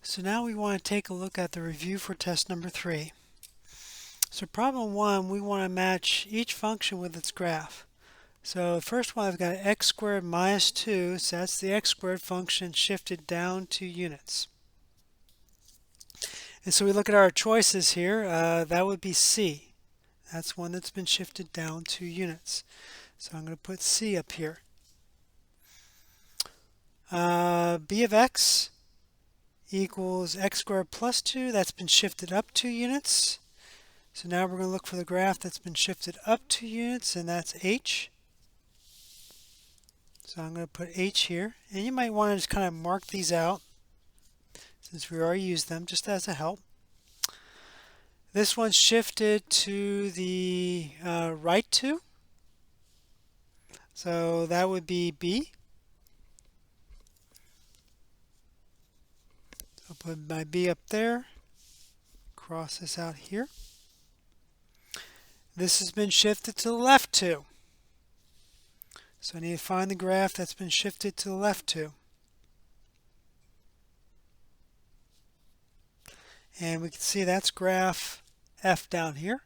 So now we want to take a look at the review for test number 3. So problem 1, we want to match each function with its graph. So the first one, I've got x squared minus 2, so that's the x squared function shifted down 2 units. And so we look at our choices here, that would be C. That's one that's been shifted down 2 units. So I'm going to put C up here. B of x equals x squared plus 2. That's been shifted up 2 units. So now we're going to look for the graph that's been shifted up 2 units, and that's h. So I'm going to put h here. And you might want to just kind of mark these out since we already used them, just as a help. This one's shifted to the right 2. So that would be b. So I'll put my b up there. Cross this out here. This has been shifted to the left 2. So I need to find the graph that's been shifted to the left 2. And we can see that's graph f down here.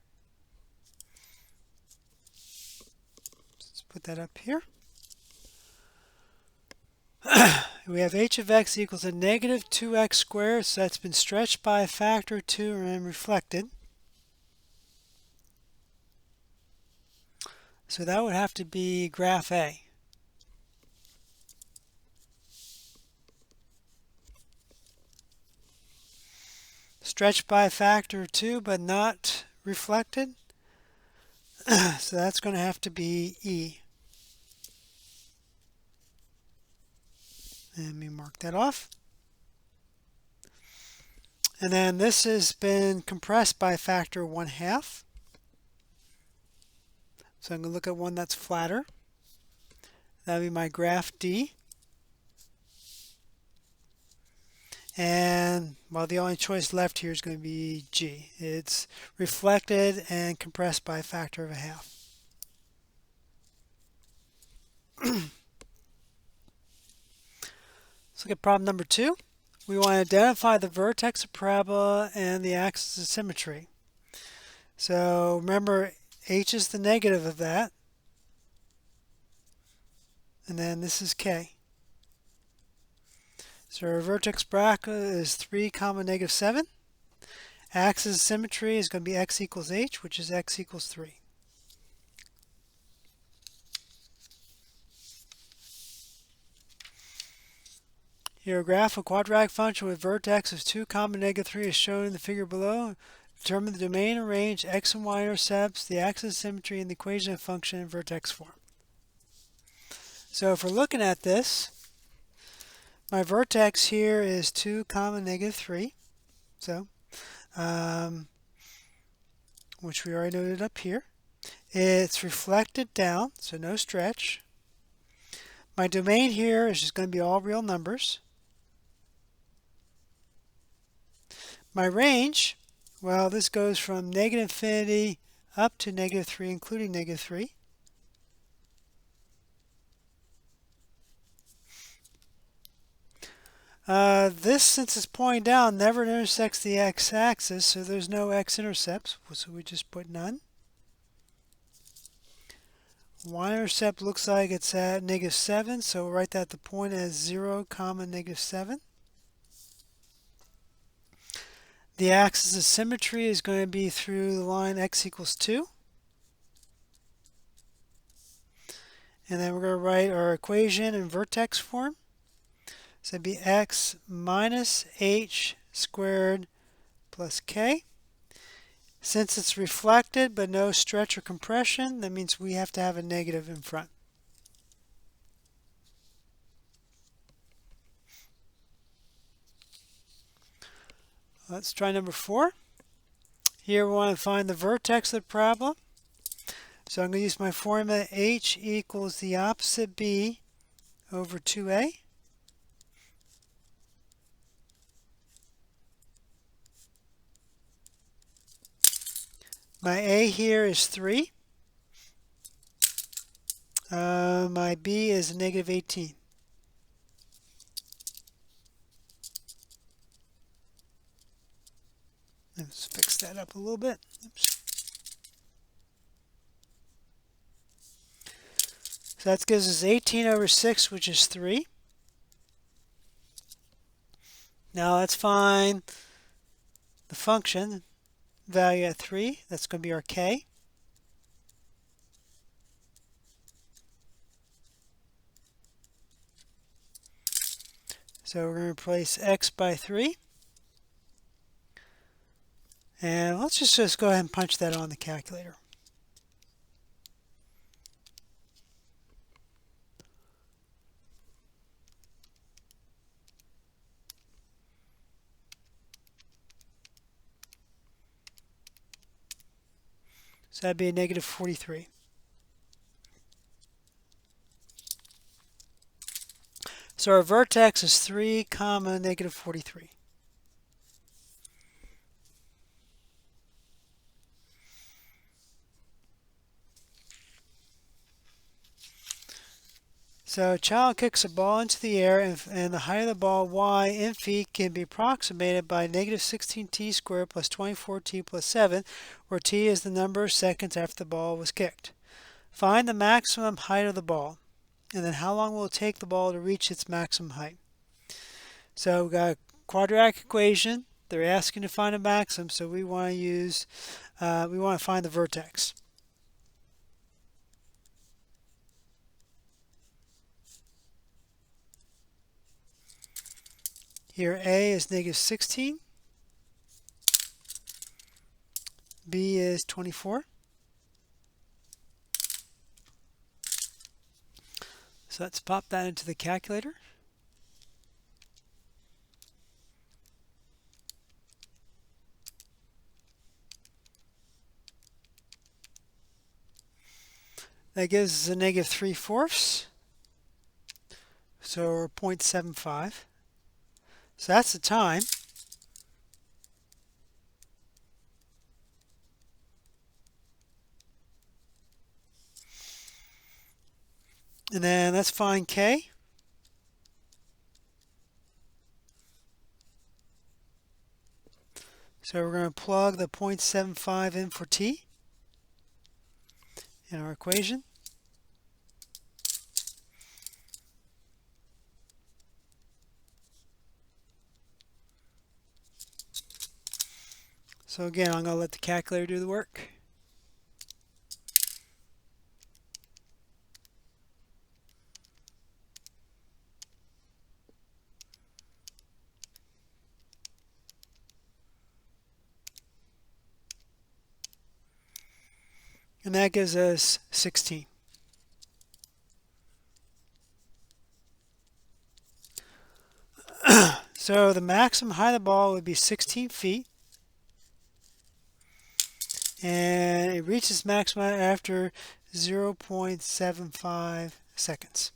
Let's put that up here. We have h of x equals a negative 2x squared, so that's been stretched by a factor of 2 and reflected. So that would have to be graph A. Stretched by a factor of 2 but not reflected. So that's going to have to be E. Let me mark that off. And then this has been compressed by a factor of 1/2. So I'm going to look at one that's flatter. That would be my graph D. And well, the only choice left here is going to be G. It's reflected and compressed by a factor of 1/2. Let's look at problem number 2. We want to identify the vertex of parabola and the axis of symmetry. So remember, h is the negative of that. And then this is k. So our vertex bracket is 3, negative 7. Axis of symmetry is going to be x equals h, which is x equals 3. Here, a graph of quadratic function with vertex of 2, negative 3 is shown in the figure below. Determine the domain and range, x and y intercepts, the axis of symmetry, and the equation of function in vertex form. So if we're looking at this, my vertex here is 2, negative 3. So, which we already noted up here. It's reflected down, so no stretch. My domain here is just going to be all real numbers. My range, well, this goes from negative infinity up to negative 3, including negative 3. This, since it's pointing down, never intersects the x-axis, so there's no x-intercepts, so we just put none. Y-intercept looks like it's at negative 7, so we'll write that the point as 0, negative 7. The axis of symmetry is going to be through the line x equals 2. And then we're going to write our equation in vertex form. So it'd be x minus h squared plus k. Since it's reflected but no stretch or compression, that means we have to have a negative in front. Let's try number 4. Here we want to find the vertex of the parabola. So I'm going to use my formula h equals the opposite b over 2a. My a here is 3. My b is negative 18. Let's fix that up a little bit. Oops. So that gives us 18 over 6, which is 3. Now let's find the function value at 3. That's going to be our k. So we're going to replace x by 3. And let's just go ahead and punch that on the calculator. So that'd be a negative 43. So our vertex is 3 comma negative 43. So a child kicks a ball into the air, and the height of the ball, y, in feet, can be approximated by negative 16t squared plus 24t plus 7, where t is the number of seconds after the ball was kicked. Find the maximum height of the ball, and then how long will it take the ball to reach its maximum height. So we've got a quadratic equation. They're asking to find a maximum, so we want to find the vertex. Here A is negative 16, B is 24. So let's pop that into the calculator. That gives us a negative 3/4, so 0.75. So that's the time. And then let's find k. So we're going to plug the 0.75 in for t in our equation. So again, I'm going to let the calculator do the work. And that gives us 16. So the maximum height of the ball would be 16 feet. And it reaches maximum after 0.75 seconds.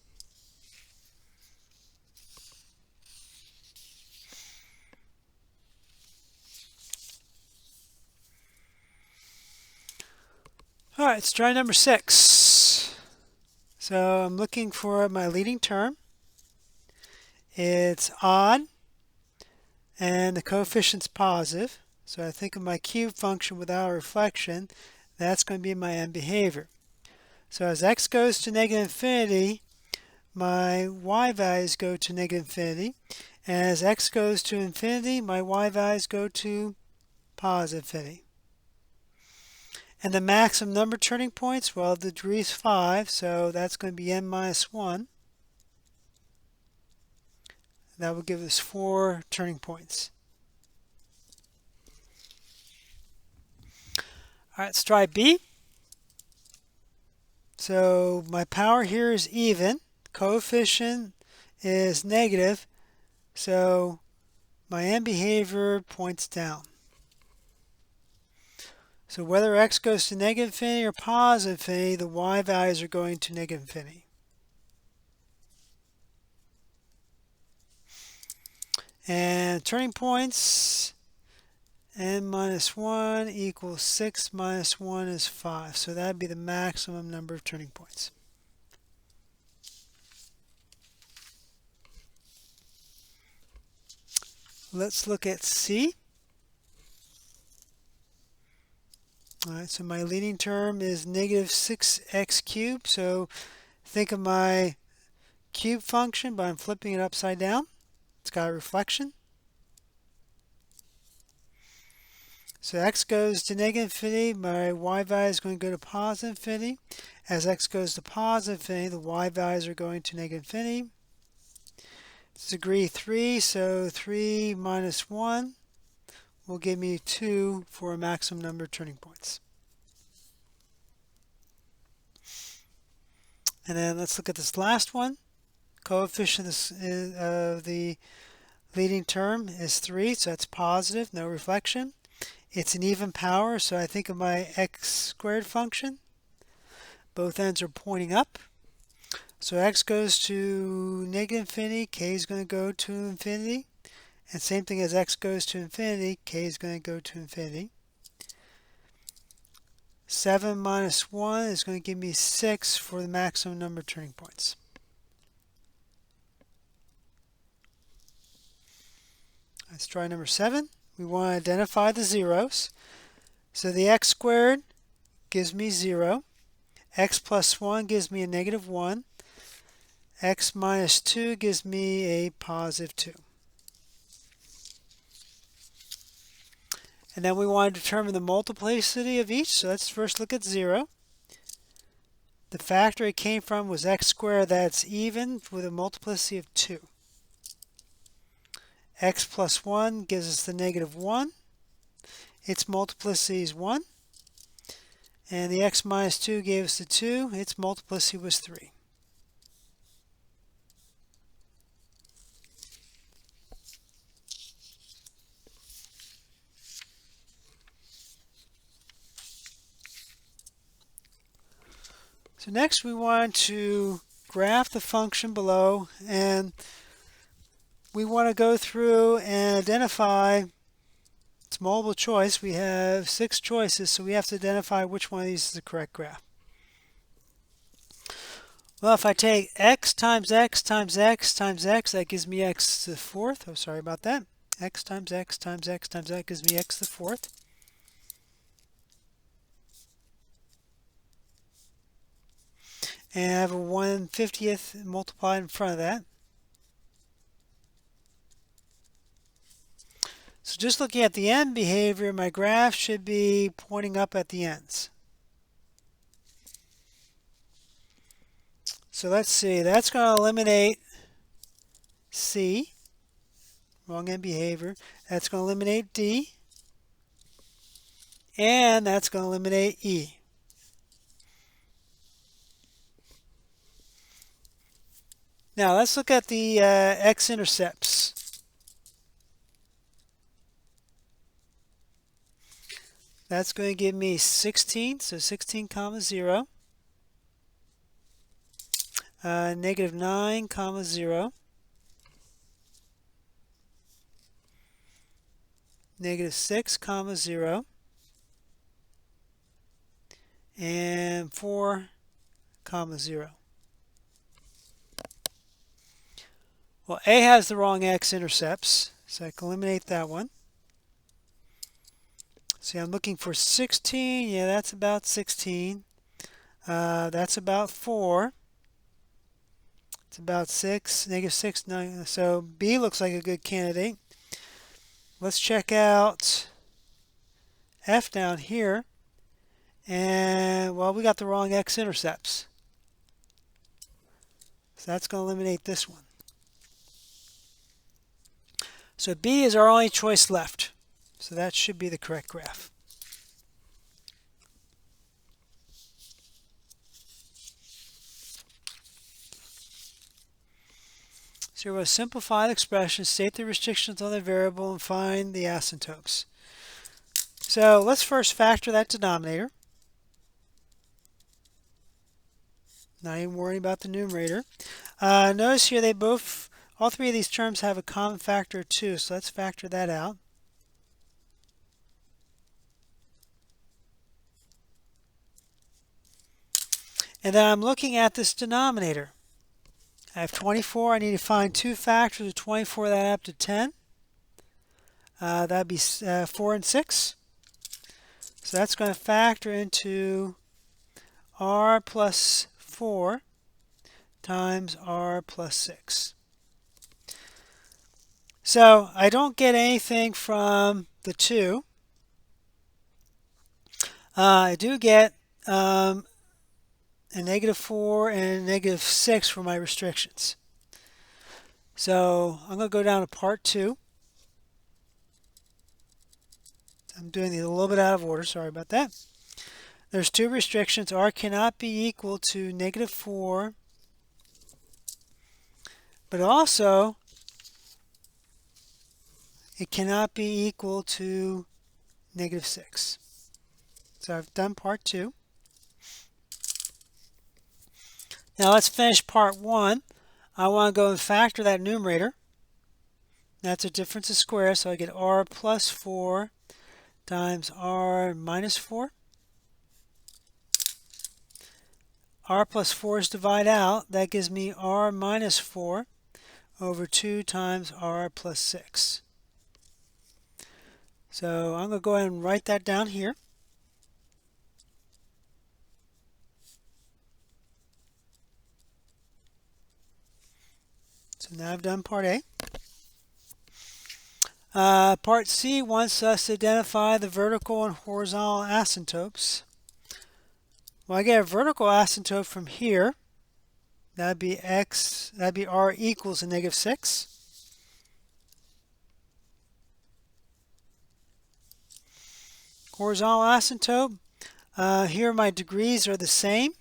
All right, let's try number 6. So I'm looking for my leading term. It's odd, and the coefficient's positive. So I think of my cube function without a reflection. That's going to be my end behavior. So as x goes to negative infinity, my y values go to negative infinity. And as x goes to infinity, my y values go to positive infinity. And the maximum number of turning points, well, the degree is 5, so that's going to be n minus 1. That will give us 4 turning points. All right, let's try B. So my power here is even. Coefficient is negative, so my end behavior points down. So whether x goes to negative infinity or positive infinity, the y values are going to negative infinity. And turning points, n minus 1 equals 6 minus 1 is 5. So that would be the maximum number of turning points. Let's look at C. All right, so my leading term is negative 6x cubed. So think of my cube function, but I'm flipping it upside down. It's got a reflection. So x goes to negative infinity, my y value is going to go to positive infinity. As x goes to positive infinity, the y values are going to negative infinity. It's degree 3, so 3 minus 1 will give me 2 for a maximum number of turning points. And then let's look at this last one. Coefficient of the leading term is 3, so that's positive, no reflection. It's an even power, so I think of my x squared function. Both ends are pointing up. So x goes to negative infinity, k is going to go to infinity. And same thing as x goes to infinity, k is going to go to infinity. 7 minus 1 is going to give me 6 for the maximum number of turning points. Let's try number 7. We want to identify the zeros. So the x squared gives me 0. X plus 1 gives me a negative 1. X minus 2 gives me a positive 2. And then we want to determine the multiplicity of each. So let's first look at 0. The factor it came from was x squared. That's even with a multiplicity of 2. X plus 1 gives us the negative 1. Its multiplicity is 1. And the x minus 2 gave us the 2. Its multiplicity was 3. So next we want to graph the function below, and we want to go through and identify, it's multiple choice, we have 6 choices, so we have to identify which one of these is the correct graph. Well, if I take x times x times x times x, that gives me x to the 4th. Oh, sorry about that. X times x times x times x gives me x to the 4th. And I have a 1/50th multiplied in front of that. So just looking at the end behavior, my graph should be pointing up at the ends. So let's see, that's going to eliminate C, wrong end behavior. That's going to eliminate D, and that's going to eliminate E. Now let's look at the x-intercepts. That's going to give me 16, so 16 comma 0. Negative 9 comma 0. Negative 6 comma 0. And 4 comma 0. Well, A has the wrong x-intercepts, so I can eliminate that one. See, I'm looking for 16. Yeah, that's about 16. That's about 4. It's about 6, negative 6, 9. So B looks like a good candidate. Let's check out F down here. And, well, we got the wrong x-intercepts. So that's going to eliminate this one. So B is our only choice left. So that should be the correct graph. So we're going to simplify the expression, state the restrictions on the variable, and find the asymptotes. So let's first factor that denominator. Not even worrying about the numerator. Notice here all three of these terms have a common factor of 2, so let's factor that out. And then I'm looking at this denominator. I have 24. I need to find 2 factors of 24 that add up to 10. That'd be 4 and 6. So that's going to factor into r plus 4 times r plus 6. So I don't get anything from the 2. I do get a -4 and a -6 for my restrictions. So I'm going to go down to part 2. I'm doing these a little bit out of order. Sorry about that. There's 2 restrictions. R cannot be equal to -4, but also it cannot be equal to -6. So I've done part 2. Now let's finish part 1. I want to go and factor that numerator. That's a difference of squares, so I get r plus 4 times r minus 4. R plus 4 is divided out. That gives me r minus 4 over 2 times r plus 6. So I'm going to go ahead and write that down here. So now I've done part A. Part C wants us to identify the vertical and horizontal asymptotes. Well, I get a vertical asymptote from here. That'd be r equals a -6. Horizontal asymptote. Here my degrees are the same.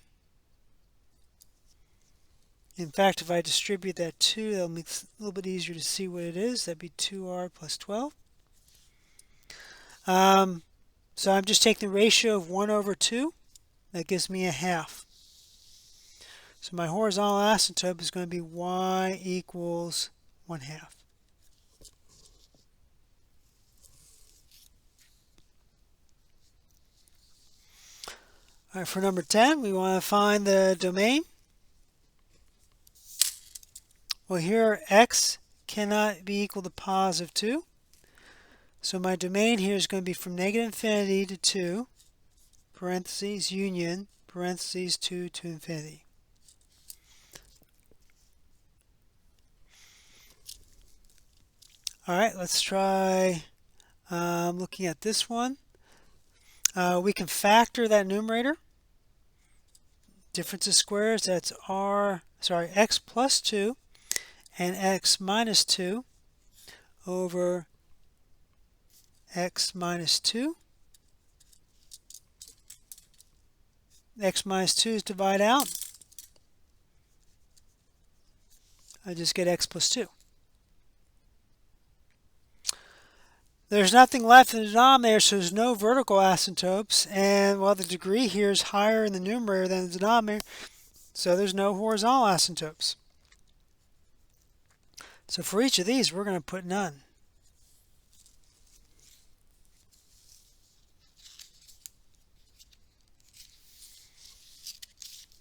In fact, if I distribute that 2, that'll make it a little bit easier to see what it is. That'd be 2r plus 12. So I'm just taking the ratio of 1 over 2. That gives me a half. So my horizontal asymptote is going to be y equals 1/2. All right, for number 10, we want to find the domain. Well, here x cannot be equal to positive 2. So my domain here is going to be from -infinity to 2, parentheses, union, parentheses, 2 to infinity. All right, let's try looking at this one. We can factor that numerator. Difference of squares, that's x plus 2 and x minus 2 over x minus 2. X minus 2 is divided out. I just get x plus 2. There's nothing left in the denominator, so there's no vertical asymptotes. And, well, the degree here is higher in the numerator than the denominator, so there's no horizontal asymptotes. So for each of these, we're going to put none.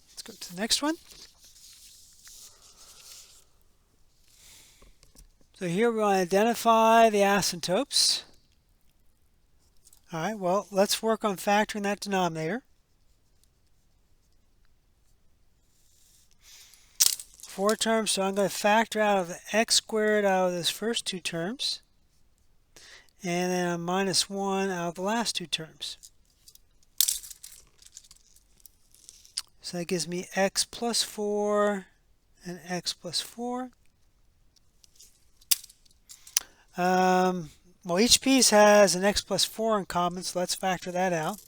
Let's go to the next one. So here we want to identify the asymptotes. All right, well, let's work on factoring that denominator. 4 terms, so I'm going to factor out of the x squared out of those first 2 terms. And then a -1 out of the last 2 terms. So that gives me x plus 4 and x plus 4. Well, each piece has an x plus 4 in common, so let's factor that out.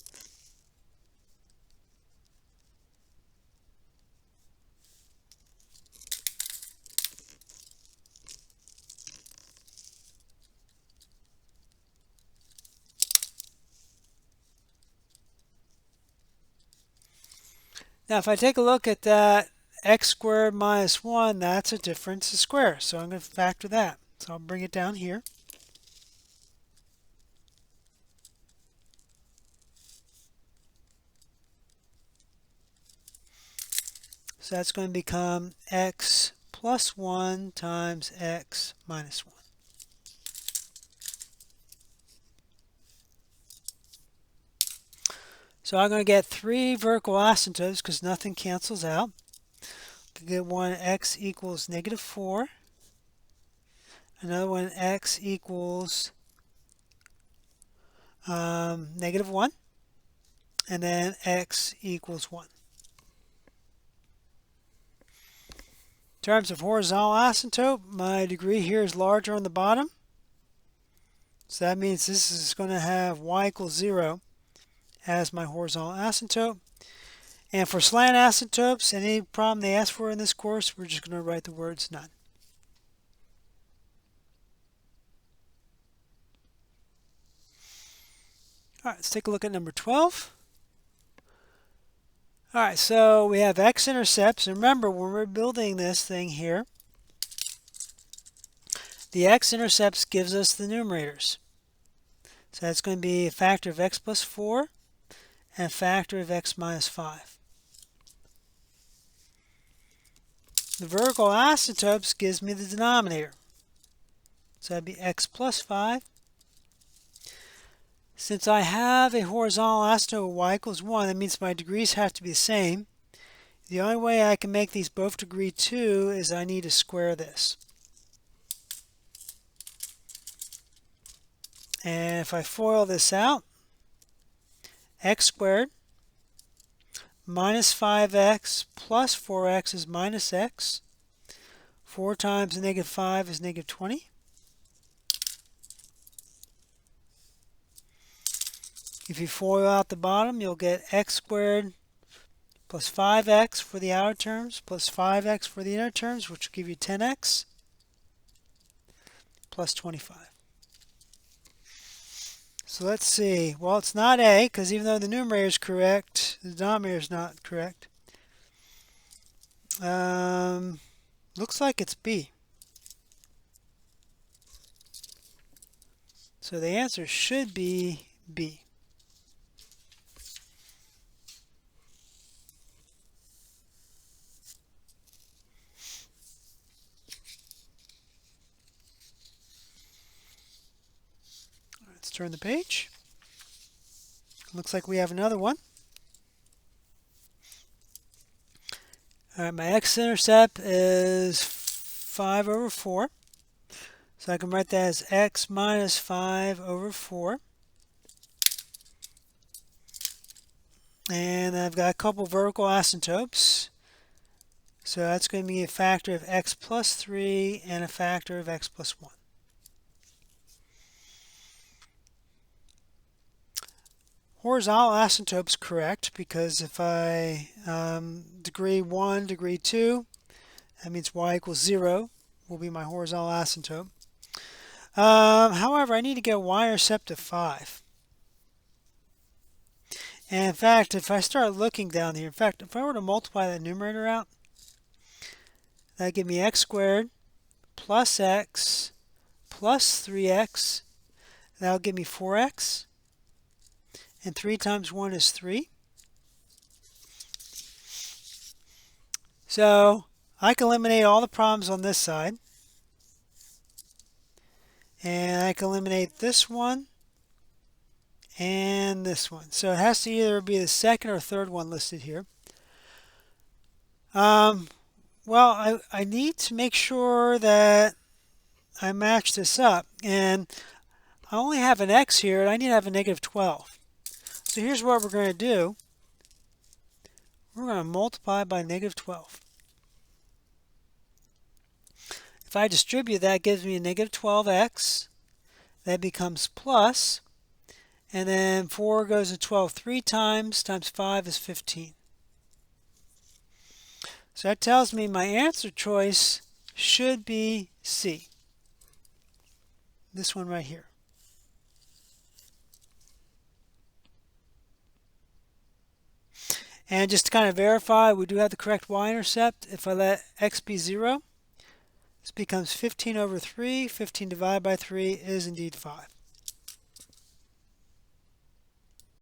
Now, if I take a look at that x squared minus 1, that's a difference of squares, so I'm going to factor that. So I'll bring it down here. So that's going to become x plus 1 times x minus 1. So I'm going to get 3 vertical asymptotes because nothing cancels out. I get one x equals -4. Another one x equals -1. And then x equals 1. In terms of horizontal asymptote, my degree here is larger on the bottom. So that means this is going to have y equals 0 as my horizontal asymptote. And for slant asymptotes, any problem they ask for in this course, we're just going to write the words none. All right, let's take a look at number 12. All right, so we have x-intercepts. And remember, when we're building this thing here, the x-intercepts gives us the numerators. So that's going to be a factor of x plus 4 and a factor of x minus 5. The vertical asymptotes gives me the denominator. So that'd be x plus 5. Since I have a horizontal asymptote of y equals 1, that means my degrees have to be the same. The only way I can make these both degree 2 is I need to square this. And if I FOIL this out, x squared minus 5x plus 4x is minus x. 4 times -5 is -20. If you FOIL out the bottom, you'll get x squared plus 5x for the outer terms plus 5x for the inner terms, which will give you 10x plus 25. So let's see. Well, it's not A, because even though the numerator is correct, the denominator is not correct. Looks like it's B. So the answer should be B. Let's turn the page. Looks like we have another one. All right, my x-intercept is 5 over 4. So I can write that as x minus 5 over 4. And I've got a couple vertical asymptotes. So that's going to be a factor of x plus 3 and a factor of x plus 1. Horizontal asymptote's correct because if I degree 1, degree 2, that means y equals 0 will be my horizontal asymptote. However, I need to get a y-intercept of 5. And in fact, if I start looking down here, in fact, if I were to multiply that numerator out, that would give me x squared plus x plus 3x. That will give me 4x. And 3 times 1 is 3. So I can eliminate all the problems on this side. And I can eliminate this one and this one. So it has to either be the second or third one listed here. Well, I need to make sure that I match this up. And I only have an x here, and I need to have a -12. So here's what we're going to do. We're going to multiply by -12. If I distribute that, it gives me a -12x. That becomes plus. And then 4 goes to 12 3 times 5 is 15. So that tells me my answer choice should be C. This one right here. And just to kind of verify, we do have the correct y-intercept. If I let x be 0, this becomes 15 over 3. 15 divided by 3 is indeed 5.